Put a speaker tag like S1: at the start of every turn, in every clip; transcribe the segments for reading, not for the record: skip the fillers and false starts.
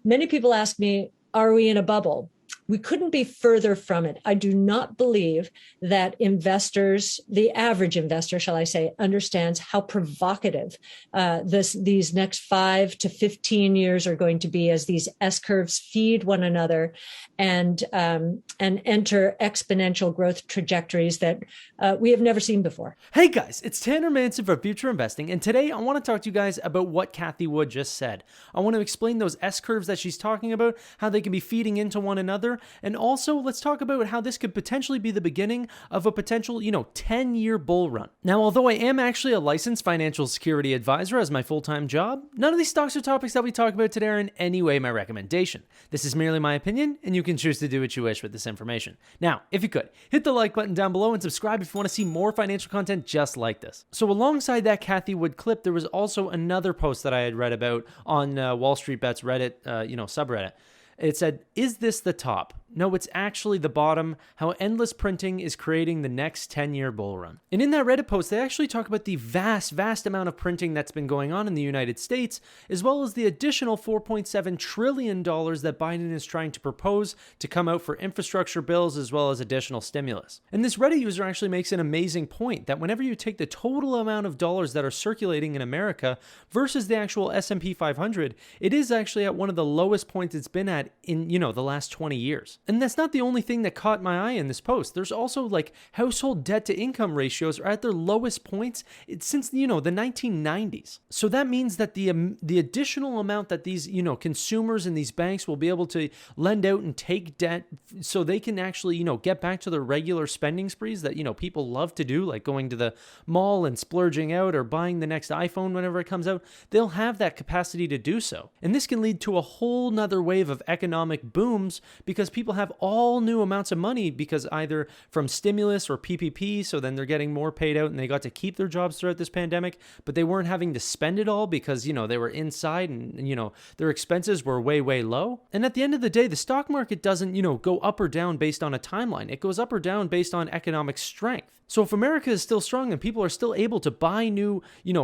S1: Many people ask me, are we in a bubble? We couldn't be further from it. I do not believe that investors, the average investor, shall I say, understands how provocative these next 5 to 15 years are going to be as these S curves feed one another and enter exponential growth trajectories that we have never seen before.
S2: Hey guys, it's Tanner Manson for Future Investing, and today I want to talk to you guys about what Cathie Wood just said. I want to explain those S curves that she's talking about, how they can be feeding into one another, and also let's talk about how this could potentially be the beginning of a potential, 10-year bull run. Now, although I am actually a licensed financial security advisor as my full-time job, none of these stocks or topics that we talk about today are in any way my recommendation. This is merely my opinion, and you can choose to do what you wish with this information. Now, if you could, hit the like button down below and subscribe if you want to see more financial content just like this. So alongside that Cathie Wood clip, there was also another post that I had read about on Wall Street Bets Reddit, subreddit. It said, "Is this the top? No, it's actually the bottom. How endless printing is creating the next 10-year bull run." And in that Reddit post, they actually talk about the vast amount of printing that's been going on in the United States, as well as the additional $4.7 trillion that Biden is trying to propose to come out for infrastructure bills, as well as additional stimulus. And this Reddit user actually makes an amazing point that whenever you take the total amount of dollars that are circulating in America versus the actual S&P 500, it is actually at one of the lowest points it's been at in, the last 20 years. And that's not the only thing that caught my eye in this post. There's also household debt to income ratios are at their lowest points since, the 1990s. So that means that the additional amount that these, consumers and these banks will be able to lend out and take debt so they can actually, get back to their regular spending sprees that, people love to do, like going to the mall and splurging out or buying the next iPhone whenever it comes out. They'll have that capacity to do so. And this can lead to a whole nother wave of economic booms because people have all new amounts of money because either from stimulus or PPP, so then they're getting more paid out and they got to keep their jobs throughout this pandemic, but they weren't having to spend it all because, they were inside and their expenses were way low. And at the end of the day, the stock market doesn't, go up or down based on a timeline. It goes up or down based on economic strength. So if America is still strong and people are still able to buy new,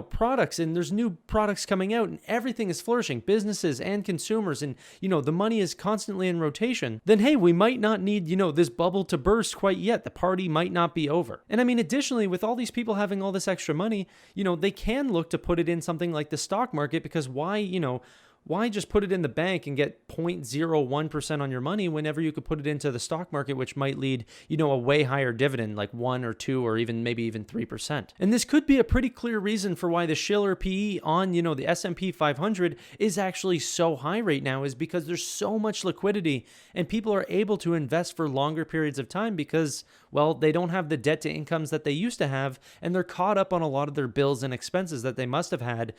S2: products and there's new products coming out and everything is flourishing, businesses and consumers, and, the money is constantly in rotation, then hey, we might not need, this bubble to burst quite yet. The party might not be over. And I mean, additionally, with all these people having all this extra money, they can look to put it in something like the stock market because why just put it in the bank and get 0.01% on your money whenever you could put it into the stock market, which might lead, a way higher dividend, like 1 or 2 or maybe even 3%. And this could be a pretty clear reason for why the Shiller PE on, the S&P 500 is actually so high right now, is because there's so much liquidity and people are able to invest for longer periods of time because, well, they don't have the debt to incomes that they used to have, and they're caught up on a lot of their bills and expenses that they must have had,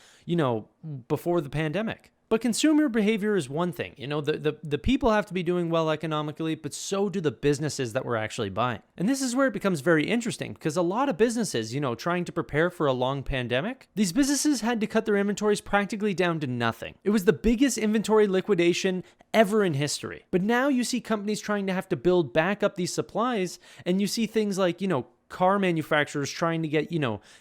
S2: before the pandemic. But consumer behavior is one thing. The people have to be doing well economically, but so do the businesses that we're actually buying. And this is where it becomes very interesting because a lot of businesses, trying to prepare for a long pandemic, these businesses had to cut their inventories practically down to nothing. It was the biggest inventory liquidation ever in history. But now you see companies trying to have to build back up these supplies, and you see things like, car manufacturers trying to get,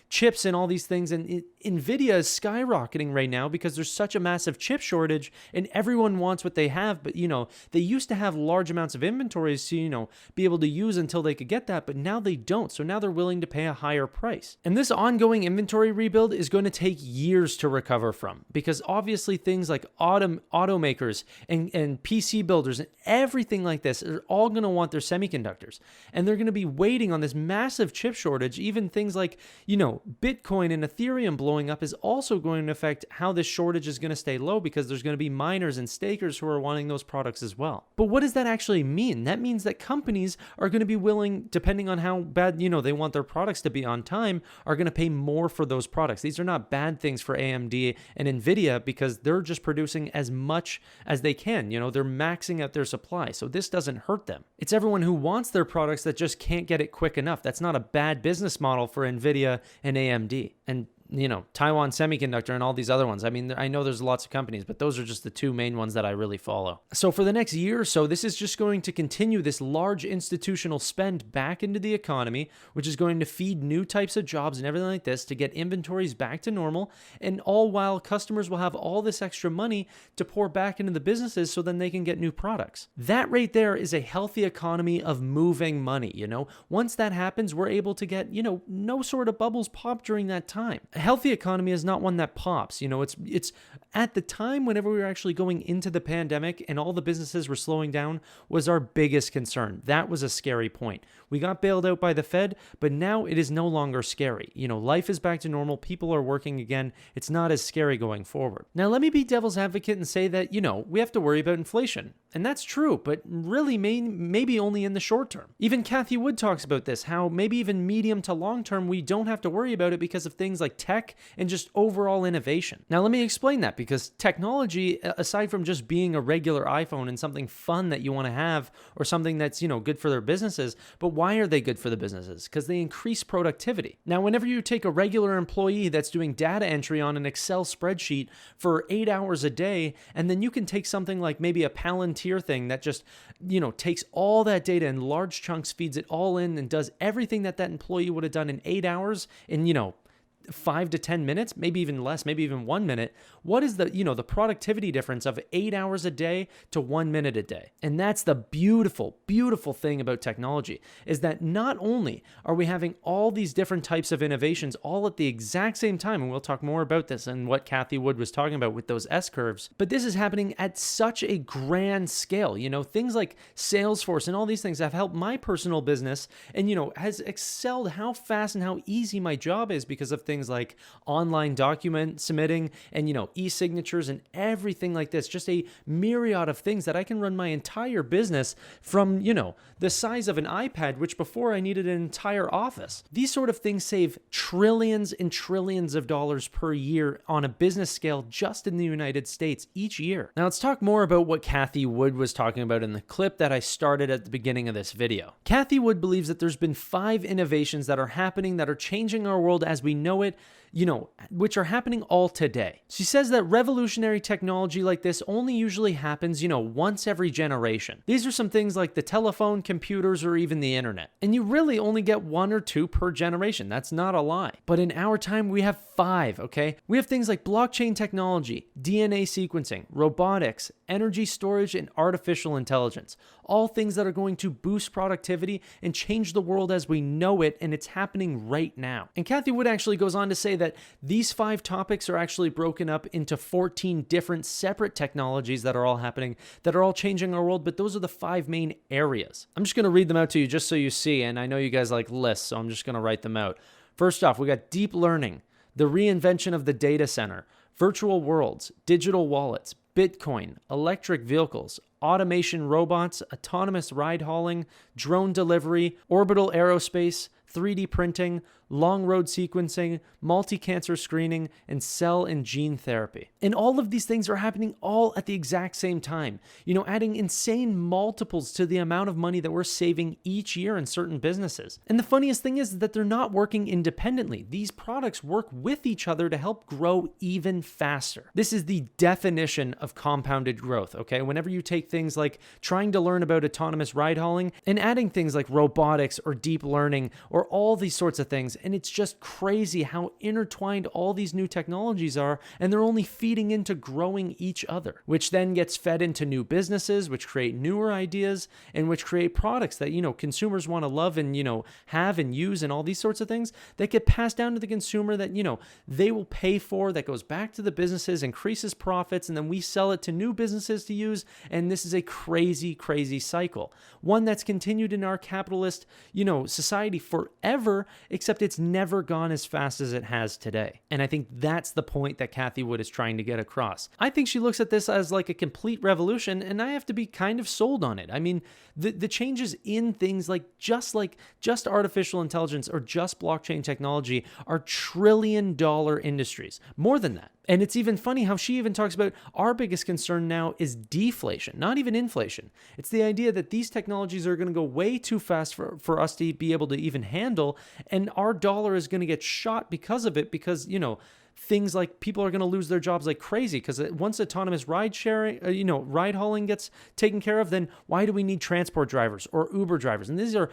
S2: chips and all these things. And NVIDIA is skyrocketing right now because there's such a massive chip shortage and everyone wants what they have. But, they used to have large amounts of inventories to, be able to use until they could get that. But now they don't. So now they're willing to pay a higher price. And this ongoing inventory rebuild is going to take years to recover from because obviously things like automakers and PC builders and everything like this are all going to want their semiconductors. And they're going to be waiting on this massive chip shortage. Even things like, Bitcoin and Ethereum blowing up is also going to affect how this shortage is going to stay low because there's going to be miners and stakers who are wanting those products as well. But what does that actually mean? That means that companies are going to be willing, depending on how bad, they want their products to be on time, are going to pay more for those products. These are not bad things for AMD and NVIDIA because they're just producing as much as they can. They're maxing out their supply. So this doesn't hurt them. It's everyone who wants their products that just can't get it quick enough. That's not a bad business model for NVIDIA and AMD. And Taiwan Semiconductor and all these other ones. I mean, I know there's lots of companies, but those are just the two main ones that I really follow. So for the next year or so, this is just going to continue this large institutional spend back into the economy, which is going to feed new types of jobs and everything like this to get inventories back to normal. And all while customers will have all this extra money to pour back into the businesses so then they can get new products. That right there is a healthy economy of moving money. Once that happens, we're able to get, no sort of bubbles pop during that time. A healthy economy is not one that pops. It's at the time whenever we were actually going into the pandemic and all the businesses were slowing down was our biggest concern. That was a scary point. We got bailed out by the Fed, but now it is no longer scary. Life is back to normal. People are working again. It's not as scary going forward. Now, let me be devil's advocate and say that, we have to worry about inflation. And that's true, but really maybe only in the short term. Even Cathie Wood talks about this, how maybe even medium to long term, we don't have to worry about it because of things like tech and just overall innovation. Now, let me explain that, because technology, aside from just being a regular iPhone and something fun that you want to have or something that's, good for their businesses, but why are they good for the businesses? Because they increase productivity. Now, whenever you take a regular employee that's doing data entry on an Excel spreadsheet for 8 hours a day, and then you can take something like maybe a Palantir thing that just, takes all that data in large chunks, feeds it all in, and does everything that employee would have done in 8 hours in, 5 to 10 minutes, maybe even less, maybe even 1 minute. What is the productivity difference of 8 hours a day to 1 minute a day? And that's the beautiful, beautiful thing about technology, is that not only are we having all these different types of innovations all at the exact same time, and we'll talk more about this and what Cathie Wood was talking about with those S-curves, but this is happening at such a grand scale. Things like Salesforce and all these things have helped my personal business and, has excelled how fast and how easy my job is because of things like online document submitting and, e-signatures and everything like this. Just a myriad of things that I can run my entire business from, the size of an iPad, which before I needed an entire office. These sort of things save trillions and trillions of dollars per year on a business scale just in the United States each year. Now let's talk more about what Cathie Wood was talking about in the clip that I started at the beginning of this video. Cathie Wood believes that there's been 5 innovations that are happening that are changing our world as we know it, which are happening all today. She says that revolutionary technology like this only usually happens, once every generation. These are some things like the telephone, computers, or even the internet. And you really only get 1 or 2 per generation. That's not a lie. But in our time, we have 5, okay? We have things like blockchain technology, DNA sequencing, robotics, energy storage, and artificial intelligence. All things that are going to boost productivity and change the world as we know it, and it's happening right now. And Cathie Wood actually goes on to say that these 5 topics are actually broken up into 14 different separate technologies that are all happening, that are all changing our world, but those are the 5 main areas. I'm just going to read them out to you just so you see, and I know you guys like lists, so I'm just going to write them out. First off, we got deep learning, the reinvention of the data center, virtual worlds, digital wallets, Bitcoin, electric vehicles, automation robots, autonomous ride hauling, drone delivery, orbital aerospace, 3D printing, long road sequencing, multi-cancer screening, and cell and gene therapy. And all of these things are happening all at the exact same time, adding insane multiples to the amount of money that we're saving each year in certain businesses. And the funniest thing is that they're not working independently. These products work with each other to help grow even faster. This is the definition of compounded growth, okay? Whenever you take things like trying to learn about autonomous ride hauling and adding things like robotics or deep learning or all these sorts of things, and it's just crazy how intertwined all these new technologies are, and they're only feeding into growing each other, which then gets fed into new businesses, which create newer ideas, and which create products that, consumers want to love and, have and use, and all these sorts of things that get passed down to the consumer that, they will pay for, that goes back to the businesses, increases profits, and then we sell it to new businesses to use, and this is a crazy, crazy cycle. One that's continued in our capitalist, society forever, except it's never gone as fast as it has today. And I think that's the point that Cathie Wood is trying to get across. I think she looks at this as like a complete revolution, and I have to be kind of sold on it. I mean, the changes in things like just artificial intelligence or just blockchain technology are $1 trillion industries. More than that. And it's even funny how she even talks about our biggest concern now is deflation, not even inflation. It's the idea that these technologies are going to go way too fast for us to be able to even handle. And our dollar is going to get shot because of it, because, things like people are going to lose their jobs like crazy, because once autonomous ride sharing, ride hauling gets taken care of, then why do we need transport drivers or Uber drivers? And these are,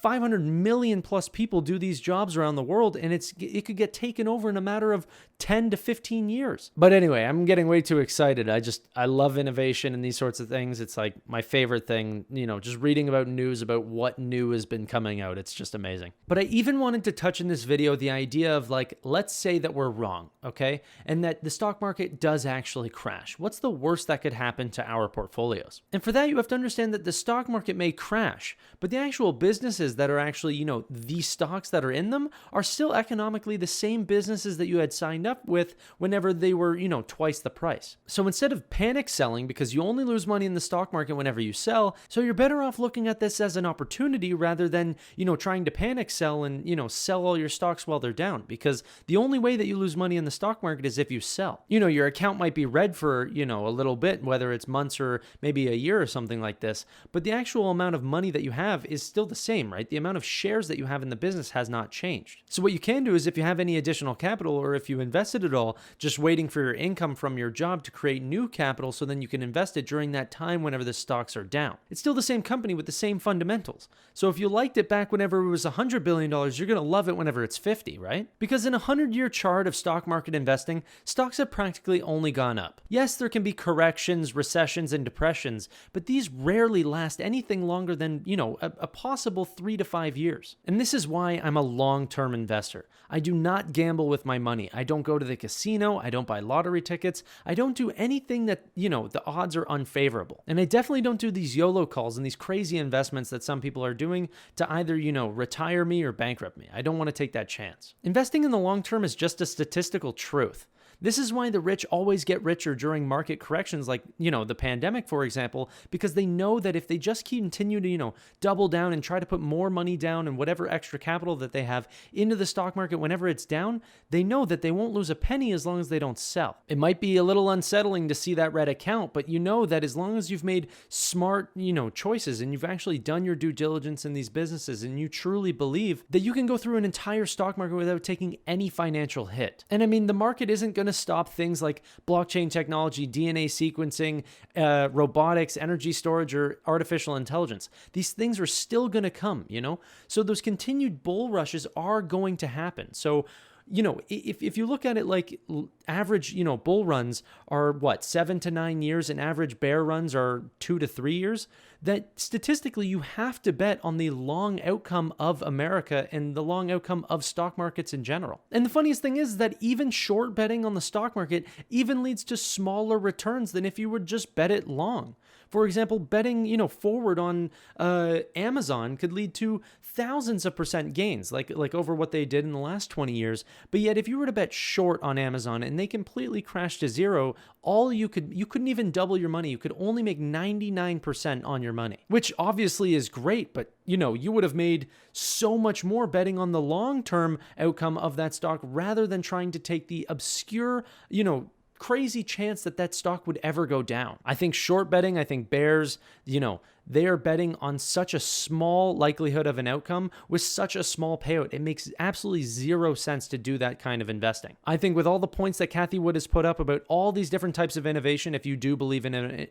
S2: 500 million plus people do these jobs around the world, and it could get taken over in a matter of 10 to 15 years. But anyway, I'm getting way too excited. I love innovation and these sorts of things. It's like my favorite thing, just reading about news about what new has been coming out. It's just amazing. But I even wanted to touch in this video the idea of, like, let's say that we're wrong, okay? And that the stock market does actually crash. What's the worst that could happen to our portfolios? And for that, you have to understand that the stock market may crash, but the actual businesses that are actually, the stocks that are in them are still economically the same businesses that you had signed up with whenever they were, twice the price. So instead of panic selling, because you only lose money in the stock market whenever you sell, so you're better off looking at this as an opportunity rather than, trying to panic sell and, sell all your stocks while they're down, because the only way that you lose money in the stock market is if you sell. Your account might be red for, a little bit, whether it's months or maybe a year or something like this, but the actual amount of money that you have is still the same, right? The amount of shares that you have in the business has not changed. So what you can do is, if you have any additional capital, or if you invested it all, just waiting for your income from your job to create new capital so then you can invest it during that time whenever the stocks are down. It's still the same company with the same fundamentals. So if you liked it back whenever it was $100 billion, you're going to love it whenever it's 50, right? Because in a 100-year chart of stock market investing, stocks have practically only gone up. Yes, there can be corrections, recessions, and depressions, but these rarely last anything longer than, a possible 3 to 5 years. And this is why I'm a long-term investor. I do not gamble with my money. I don't go to the casino. I don't buy lottery tickets. I don't do anything that, the odds are unfavorable. And I definitely don't do these YOLO calls and these crazy investments that some people are doing to either, retire me or bankrupt me. I don't want to take that chance. Investing in the long term is just a statistical truth. This is why the rich always get richer during market corrections like, the pandemic, for example, because they know that if they just continue to, double down and try to put more money down and whatever extra capital that they have into the stock market whenever it's down, they know that they won't lose a penny as long as they don't sell. It might be a little unsettling to see that red account, but you know that as long as you've made smart, choices and you've actually done your due diligence in these businesses and you truly believe that you can go through an entire stock market without taking any financial hit. And I mean, the market isn't going to stop things like blockchain technology, DNA sequencing, robotics, energy storage, or artificial intelligence. These things are still going to come, So those continued bull rushes are going to happen. So, if you look at it like average, bull runs are 7 to 9 years and average bear runs are 2 to 3 years, that statistically you have to bet on the long outcome of America and the long outcome of stock markets in general. And the funniest thing is that even short betting on the stock market even leads to smaller returns than if you would just bet it long. For example, betting, forward on Amazon could lead to thousands of percent gains, like over what they did in the last 20 years. But yet, if you were to bet short on Amazon and they completely crashed to zero, you couldn't even double your money. You could only make 99% on your money, which obviously is great, but you would have made so much more betting on the long-term outcome of that stock rather than trying to take the obscure, crazy chance that stock would ever go down. I think short betting, I think bears, they are betting on such a small likelihood of an outcome with such a small payout. It makes absolutely zero sense to do that kind of investing. I think with all the points that Cathie Wood has put up about all these different types of innovation, if you do believe in,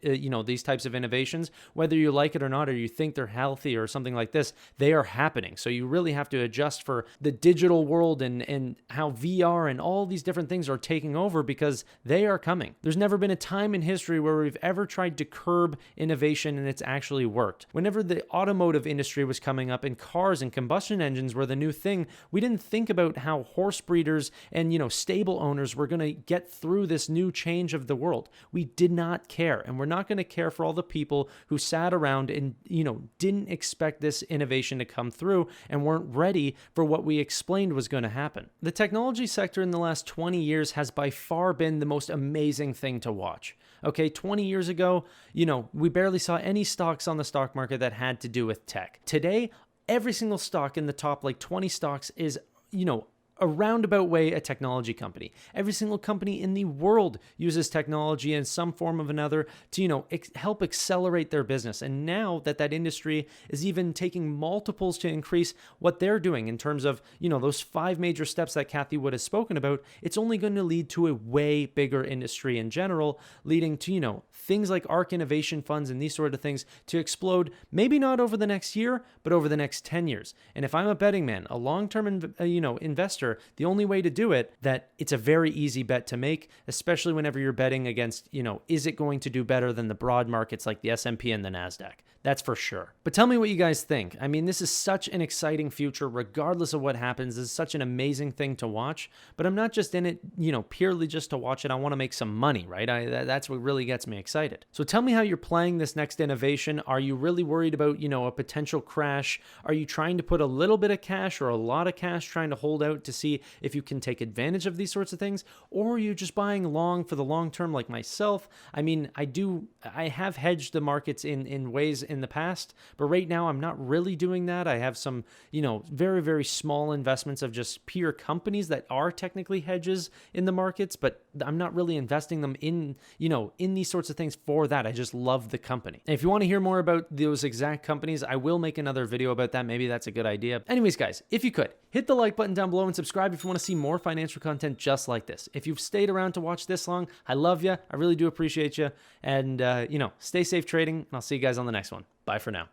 S2: these types of innovations, whether you like it or not, or you think they're healthy or something like this, they are happening. So you really have to adjust for the digital world and how VR and all these different things are taking over, because they are coming. There's never been a time in history where we've ever tried to curb innovation and it's actually worked. Whenever the automotive industry was coming up and cars and combustion engines were the new thing, we didn't think about how horse breeders and, stable owners were going to get through this new change of the world. We did not care, and we're not going to care for all the people who sat around and, didn't expect this innovation to come through and weren't ready for what we explained was going to happen. The technology sector in the last 20 years has by far been the most amazing thing to watch. Okay, 20 years ago, we barely saw any stocks on the stock market that had to do with tech. Today, every single stock in the top 20 stocks is, a roundabout way a technology company. Every single company in the world uses technology in some form of another to, help accelerate their business. And now that that industry is even taking multiples to increase what they're doing in terms of, those 5 major steps that Cathie Wood has spoken about, it's only going to lead to a way bigger industry in general, leading to, things like ARK innovation funds and these sort of things to explode, maybe not over the next year, but over the next 10 years. And if I'm a betting man, a long-term, investor, the only way to do it, that it's a very easy bet to make, especially whenever you're betting against, is it going to do better than the broad markets like the S&P and the NASDAQ? That's for sure. But tell me what you guys think. I mean, this is such an exciting future, regardless of what happens. This is such an amazing thing to watch, but I'm not just in it, purely just to watch it. I want to make some money, right? That's what really gets me excited. So tell me how you're playing this next innovation. Are you really worried about, a potential crash? Are you trying to put a little bit of cash or a lot of cash trying to hold out to see if you can take advantage of these sorts of things? Or are you just buying long for the long term like myself? I mean, I have hedged the markets in ways in the past, but right now I'm not really doing that. I have some, very, very small investments of just pure companies that are technically hedges in the markets, but I'm not really investing them in these sorts of things for that. I just love the company. And if you want to hear more about those exact companies, I will make another video about that. Maybe that's a good idea. Anyways, guys, if you could, hit the like button down below and subscribe if you want to see more financial content just like this. If you've stayed around to watch this long, I love you. I really do appreciate you. And, stay safe trading, and I'll see you guys on the next one. Bye for now.